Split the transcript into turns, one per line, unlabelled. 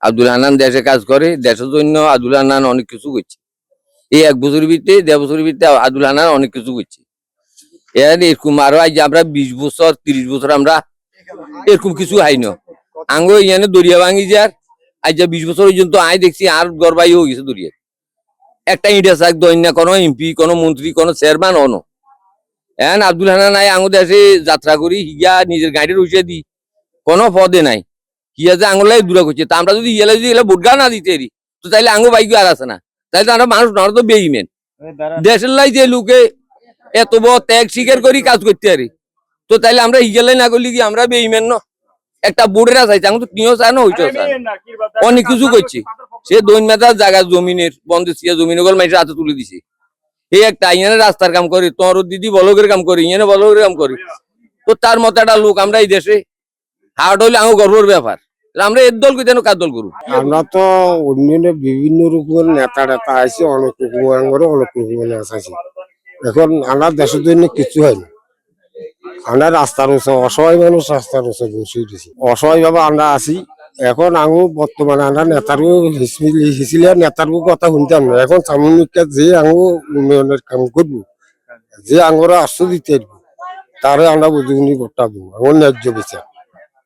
আব্দুল হান্নান দেশে কাজ করে, দেশের জন্য আব্দুল হান্নান অনেক কিছু করছে। এই 1 বছরের ভিতরে 1.5 বছরের ভিতরে আব্দুল হান্নান অনেক কিছু করছে। এরকম আরো আজ আমরা 20 বছর 30 বছর আমরা এরকম কিছু হাই না। আঙ্গো ইয়ানে দরিয়া ভাঙি যার আজ 20 বছর পর্যন্ত আয় দেখছি আর গড়বাই হয়ে গেছে দরিয়া। একটা ইন্ডিয়া চাক দইন না কোনো এমপি, কোনো মন্ত্রী, কোনো চেয়ারম্যান অনো। এখন আব্দুল হান্নান নাই আঙ্গো দেশে যাত্রা করি হিয়া নিজের গাড়ির উঠে দি কোনো পদে নাই। হিয়া যে আঙুলাই দূরা করছে তা আমরা যদি ইয়েলে যদি এলে ভোটগা না দিতে পারি তো তাইলে আঙ্গো বাইক আর আছে না। তাইলে আমরা মানুষ না তো বেইমেন। দেশের লাই যে লোকে এত বড় ত্যাগ স্বীকার করি কাজ করতে পারি তো তাইলে আমরা হিগেলাই না করলে কি আমরা বেইমেন না। একটা বোর্ডের আছে আমি তো তিনিও চায় না ওইটাও চায় অনেক কিছু করছে। সে দৈন মেধার জায়গা জমিনের বন্ধে জমিন গল মাইসের হাতে তুলে দিছে। এই একটা ইয়ানে রাস্তার কাম করি তোর দিদি বলকের কাম করি ইয়ানে বলকের কাম করি তো তার মতো একটা লোক আমরা এই দেশে হার্ট হইলে আমার গর্বের ব্যাপার। আমরা এর দল কেন কার দল করবো?
আমরা তো অন্যান্য বিভিন্ন রকমের নেতা টেতা আছে, অনেক রকমের অনেক রকমের আছে। এখন আমরা দেশের জন্য কিছু হয়নি। আমরা রাস্তার উৎসব অসহায় মানুষ রাস্তার উৎসব বসে দিছি, অসহায় ভাবে আমরা আছি। এখন আমি বর্তমানে আমরা নেতারও হিসিলে নেতারও কথা শুনতাম না। এখন সামূহিক যে আমি উন্নয়নের কাম করবো, যে আঙ্গরা আশ্রয় দিতে তারে আমরা বুঝি ভোটটা দেবো, আমার ন্যায্য বিচার।